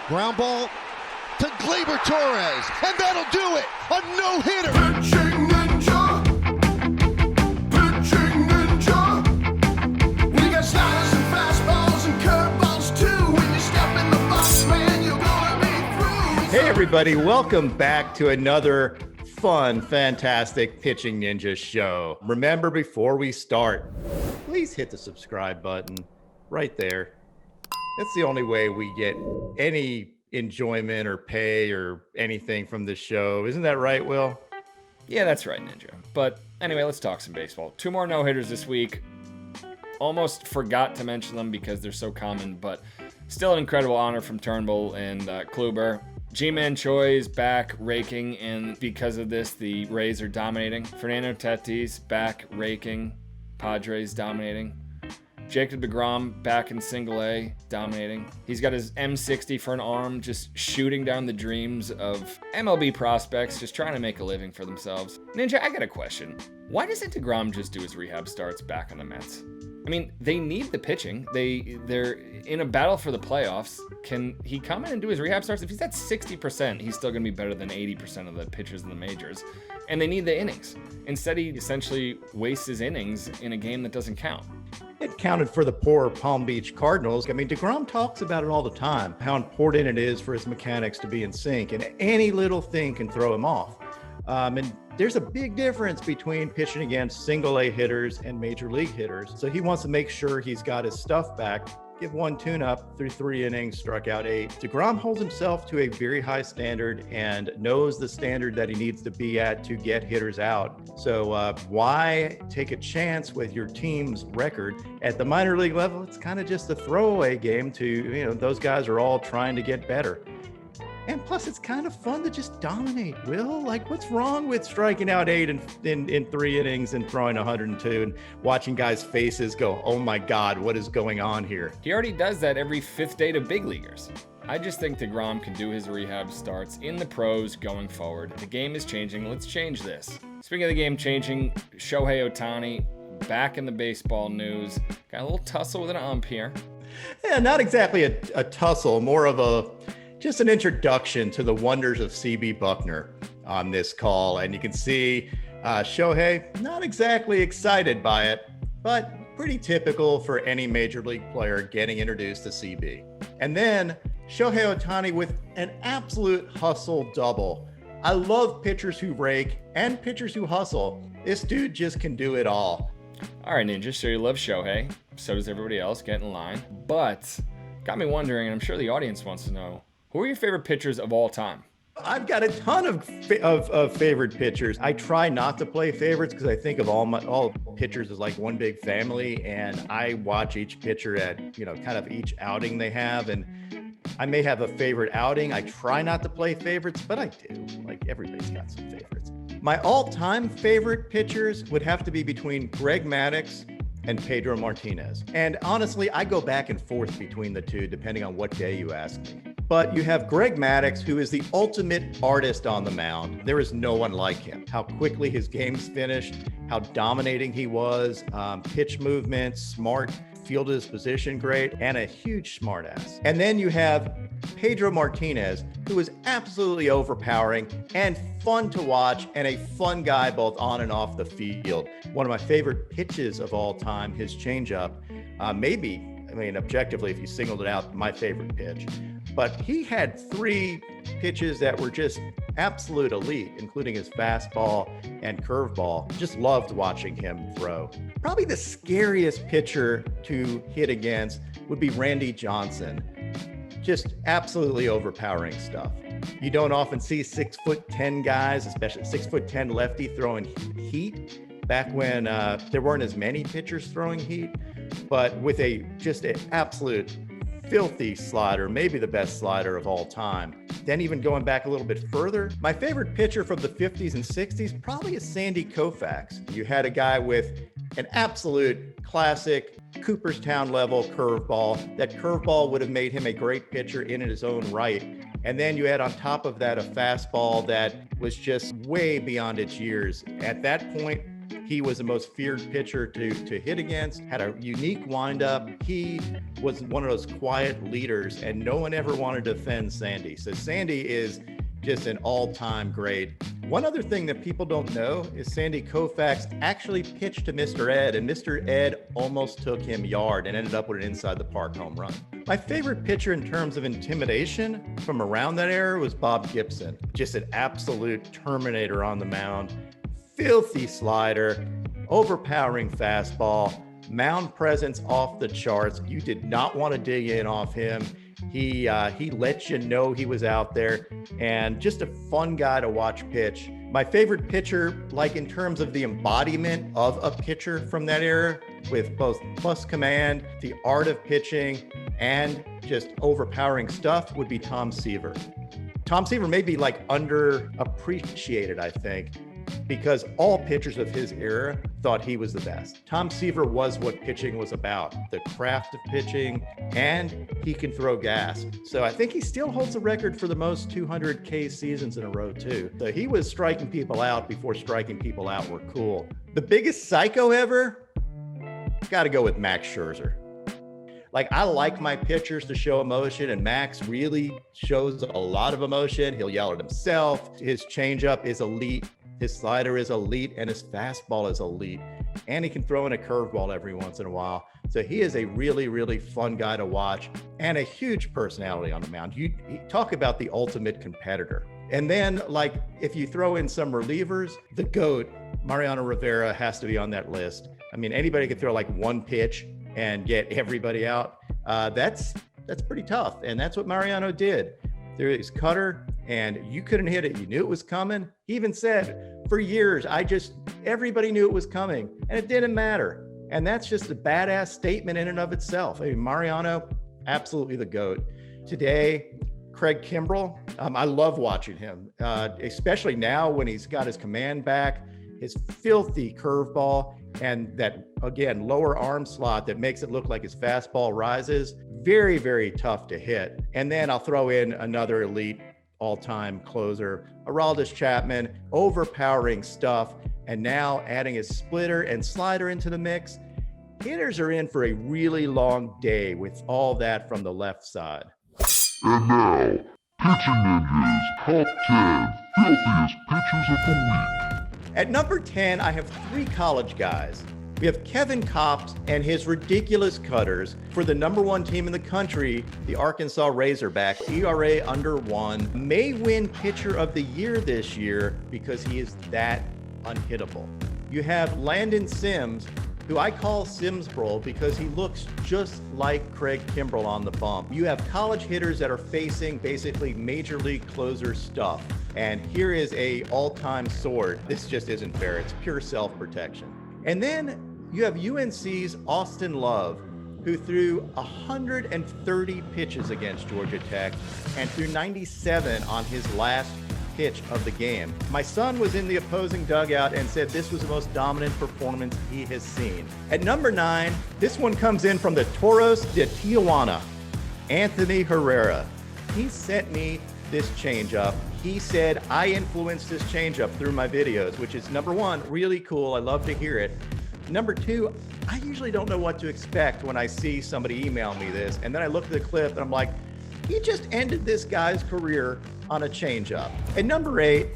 Ground ball to Gleyber Torres, and that'll do it. A no-hitter. Pitching Ninja. Pitching Ninja. We got sliders and fastballs and curveballs too. When you step in the box, man, you're gonna be through. Hey everybody, welcome back to another fun, fantastic Pitching Ninja show. Remember, before we start, please hit the subscribe button right there. That's the only way we get any enjoyment or pay or anything from this show. Isn't that right, Will? Yeah, that's right, Ninja. But anyway, let's talk some baseball. 2 more no-hitters this week. Almost forgot to mention them because they're so common, but still an incredible honor from Turnbull and Kluber. G-Man Choi's back raking, and because of this, the Rays are dominating. Fernando Tatis back raking. Padres dominating. Jacob deGrom back in single A, dominating. He's got his M60 for an arm, just shooting down the dreams of MLB prospects, just trying to make a living for themselves. Ninja, I got a question. Why doesn't deGrom just do his rehab starts back on the Mets? I mean, they need the pitching. They're in a battle for the playoffs. Can he come in and do his rehab starts? If he's at 60%, he's still going to be better than 80% of the pitchers in the majors. And they need the innings. Instead, he essentially wastes his innings in a game that doesn't count. It counted for the poor Palm Beach Cardinals. I mean, deGrom talks about it all the time, how important it is for his mechanics to be in sync, and any little thing can throw him off. And there's a big difference between pitching against single A hitters and major league hitters. So he wants to make sure he's got his stuff back. Give one tune-up through 3 innings, struck out 8. deGrom holds himself to a very high standard and knows the standard that he needs to be at to get hitters out. So why take a chance with your team's record? At the minor league level, it's kind of just a throwaway game to, those guys are all trying to get better. And plus, it's kind of fun to just dominate, Will. Like, what's wrong with striking out 8 in 3 innings and throwing 102 and watching guys' faces go, oh my God, what is going on here? He already does that every 5th day to big leaguers. I just think deGrom can do his rehab starts in the pros going forward. The game is changing. Let's change this. Speaking of the game changing, Shohei Ohtani back in the baseball news. Got a little tussle with an ump here. Yeah, not exactly a tussle, more of just an introduction to the wonders of CB Buckner on this call. And you can see Shohei not exactly excited by it, but pretty typical for any major league player getting introduced to CB. And then Shohei Ohtani with an absolute hustle double. I love pitchers who rake and pitchers who hustle. This dude just can do it all. All right, Ninja, so you love Shohei. So does everybody else. Get in line. But got me wondering, and I'm sure the audience wants to know, who are your favorite pitchers of all time? I've got a ton of favorite pitchers. I try not to play favorites because I think of all pitchers as like one big family, and I watch each pitcher at kind of each outing they have, and I may have a favorite outing. I try not to play favorites, but I do. Like, everybody's got some favorites. My all-time favorite pitchers would have to be between Greg Maddux and Pedro Martinez. And honestly, I go back and forth between the two depending on what day you ask me. But you have Greg Maddux, who is the ultimate artist on the mound. There is no one like him. How quickly his game's finished, how dominating he was, pitch movement, smart, fielded his position great, and a huge smartass. And then you have Pedro Martinez, who is absolutely overpowering and fun to watch, and a fun guy both on and off the field. One of my favorite pitches of all time, his changeup, objectively, if you singled it out, my favorite pitch. But he had 3 pitches that were just absolute elite, including his fastball and curveball. Just loved watching him throw. Probably the scariest pitcher to hit against would be Randy Johnson. Just absolutely overpowering stuff. You don't often see 6'10" guys, especially 6'10" lefty, throwing heat back when there weren't as many pitchers throwing heat, but with just an absolute filthy slider, maybe the best slider of all time. Then even going back a little bit further, my favorite pitcher from the 50s and 60s probably is Sandy Koufax. You had a guy with an absolute classic Cooperstown level curveball. That curveball would have made him a great pitcher in his own right. And then you add on top of that a fastball that was just way beyond its years. At that point, He was the most feared pitcher to hit against, had a unique windup. He was one of those quiet leaders, and no one ever wanted to defend Sandy. So Sandy is just an all-time great. One other thing that people don't know is Sandy Koufax actually pitched to Mr. Ed, and Mr. Ed almost took him yard and ended up with an inside the park home run. My favorite pitcher in terms of intimidation from around that era was Bob Gibson. Just an absolute terminator on the mound. Filthy slider, overpowering fastball, mound presence off the charts. You did not want to dig in off him. He let you know he was out there, and just a fun guy to watch pitch. My favorite pitcher, like in terms of the embodiment of a pitcher from that era, with both plus command, the art of pitching, and just overpowering stuff, would be Tom Seaver. Tom Seaver may be like underappreciated, I think, because all pitchers of his era thought he was the best. Tom Seaver was what pitching was about, the craft of pitching, and he can throw gas. So I think he still holds the record for the most 200K seasons in a row too. So he was striking people out before striking people out were cool. The biggest psycho ever? Gotta go with Max Scherzer. Like, I like my pitchers to show emotion, and Max really shows a lot of emotion. He'll yell at himself. His changeup is elite. His slider is elite, and his fastball is elite. And he can throw in a curveball every once in a while. So he is a really, really fun guy to watch, and a huge personality on the mound. You talk about the ultimate competitor. And then, like, if you throw in some relievers, the GOAT, Mariano Rivera, has to be on that list. I mean, anybody could throw like one pitch and get everybody out. That's pretty tough, and that's what Mariano did. There is cutter, and you couldn't hit it. You knew it was coming. He even said, for years, everybody knew it was coming, and it didn't matter. And that's just a badass statement in and of itself. I mean, Mariano, absolutely the GOAT. Today, Craig Kimbrell, I love watching him, especially now when he's got his command back, his filthy curveball, and that, again, lower arm slot that makes it look like his fastball rises. Very, very tough to hit. And then I'll throw in another elite all-time closer, Aroldis Chapman, overpowering stuff, and now adding his splitter and slider into the mix. Hitters are in for a really long day with all that from the left side. And now, PitchingNinja's Top 10 Filthiest Pitchers of the Week. At number 10, I have three college guys. We have Kevin Kopps and his ridiculous cutters for the number one team in the country, the Arkansas Razorbacks. ERA under 1, may win pitcher of the year this year because he is that unhittable. You have Landon Sims, who I call Sims Bro because he looks just like Craig Kimbrell on the bump. You have college hitters that are facing basically major league closer stuff. And here is a all-time sword. This just isn't fair. It's pure self-protection. And then you have UNC's Austin Love, who threw 130 pitches against Georgia Tech and threw 97 on his last pitch of the game. My son was in the opposing dugout and said this was the most dominant performance he has seen. At number 9, this one comes in from the Toros de Tijuana, Anthony Herrera. He sent me this changeup. He said, I influenced this changeup through my videos, which is, number 1, really cool. I love to hear it. Number 2, I usually don't know what to expect when I see somebody email me this. And then I look at the clip and I'm like, he just ended this guy's career on a changeup. And number 8,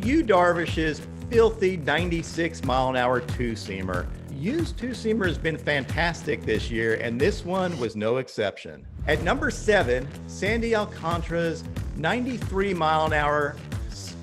Yu Darvish's filthy 96-mile-an-hour two-seamer. Yu's two-seamer has been fantastic this year, and this one was no exception. At number 7, Sandy Alcantara's 93-mile-an-hour,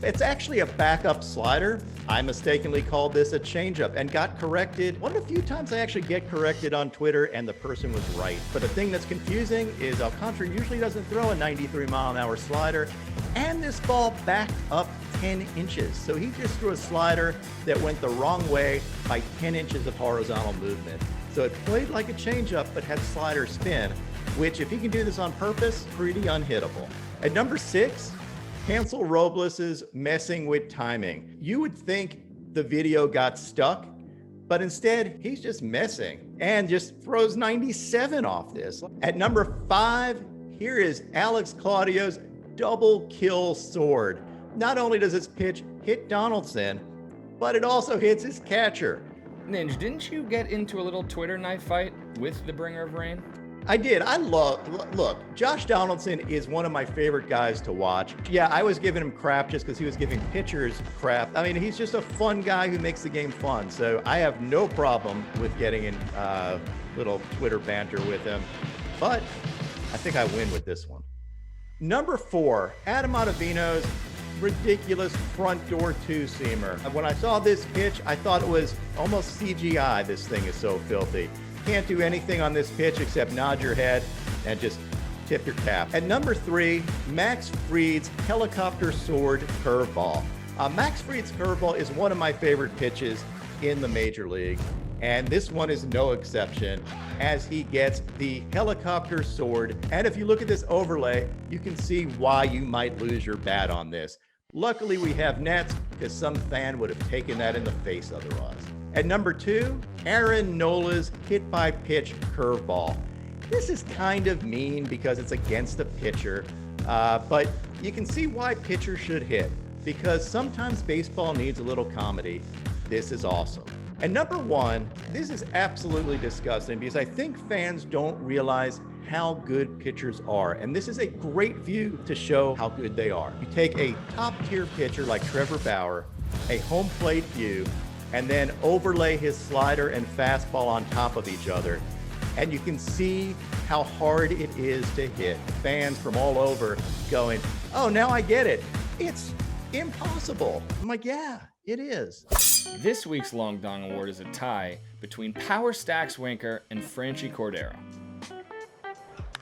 it's actually a backup slider. I mistakenly called this a changeup and got corrected. One of the few times I actually get corrected on Twitter and the person was right. But the thing that's confusing is Alcantara usually doesn't throw a 93-mile-an-hour slider, and this ball backed up 10 inches. So he just threw a slider that went the wrong way by 10 inches of horizontal movement. So it played like a changeup but had slider spin, which, if he can do this on purpose, pretty unhittable. At number 6, Hansel Robles' messing with timing. You would think the video got stuck, but instead he's just messing and just throws 97 off this. At number 5, here is Alex Claudio's double kill sword. Not only does this pitch hit Donaldson, but it also hits his catcher. Ninja, didn't you get into a little Twitter knife fight with the bringer of rain? I did. Look, Josh Donaldson is one of my favorite guys to watch. Yeah, I was giving him crap just because he was giving pitchers crap. I mean, he's just a fun guy who makes the game fun. So I have no problem with getting in little Twitter banter with him. But I think I win with this one. Number 4, Adam Ottavino's ridiculous front door two-seamer. When I saw this pitch, I thought it was almost CGI. This thing is so filthy. Can't do anything on this pitch except nod your head and just tip your cap. At number 3, Max Fried's helicopter sword curveball. Max Fried's curveball is one of my favorite pitches in the major league, and this one is no exception as he gets the helicopter sword. And if you look at this overlay, you can see why you might lose your bat on this. Luckily, we have nets because some fan would have taken that in the face otherwise. At number 2, Aaron Nola's hit-by-pitch curveball. This is kind of mean because it's against the pitcher, but you can see why pitchers should hit, because sometimes baseball needs a little comedy. This is awesome. And number 1, this is absolutely disgusting because I think fans don't realize how good pitchers are. And this is a great view to show how good they are. You take a top-tier pitcher like Trevor Bauer, a home plate view, and then overlay his slider and fastball on top of each other. And you can see how hard it is to hit. Fans from all over going, oh, now I get it. It's impossible. I'm like, yeah, it is. This week's Long Dong Award is a tie between Power Stacks Winker and Franchy Cordero.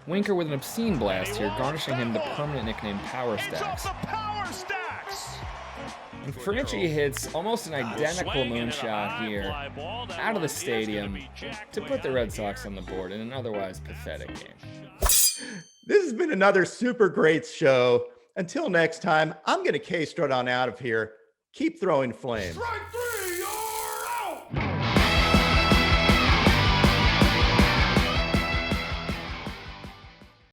Winker with an obscene blast here, garnishing him the permanent nickname Power Stacks. And Franchy hits almost an identical moonshot here out of the stadium to put the Red Sox on the board in an otherwise pathetic game. This has been another super great show. Until next time, I'm going to K-strut on out of here. Keep throwing flames.